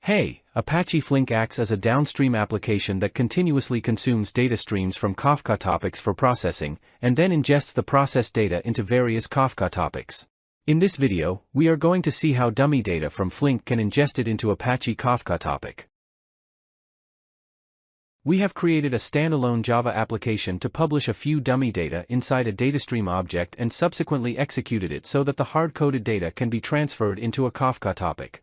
Hey, Apache Flink acts as a downstream application that continuously consumes data streams from Kafka topics for processing, and then ingests the processed data into various Kafka topics. In this video, we are going to see how dummy data from Flink can ingest it into Apache Kafka topic. We have created a standalone Java application to publish a few dummy data inside a datastream object and subsequently executed it so that the hard-coded data can be transferred into a Kafka topic.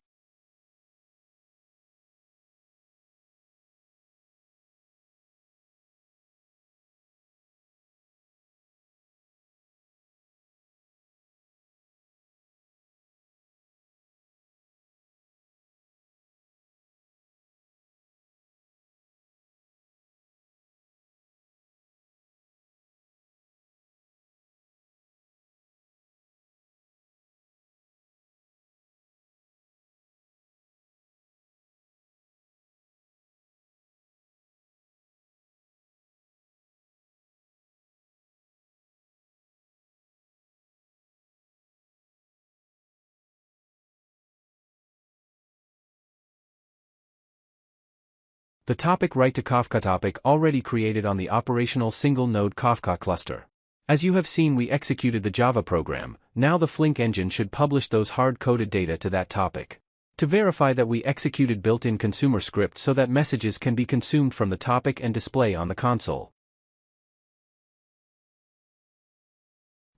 The topic write to Kafka topic already created on the operational single-node Kafka cluster. As you have seen, we executed the Java program. Now the Flink engine should publish those hard-coded data to that topic. To verify that, we executed built-in consumer script so that messages can be consumed from the topic and display on the console.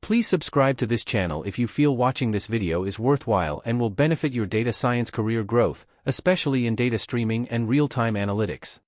Please subscribe to this channel if you feel watching this video is worthwhile and will benefit your data science career growth, especially in data streaming and real-time analytics.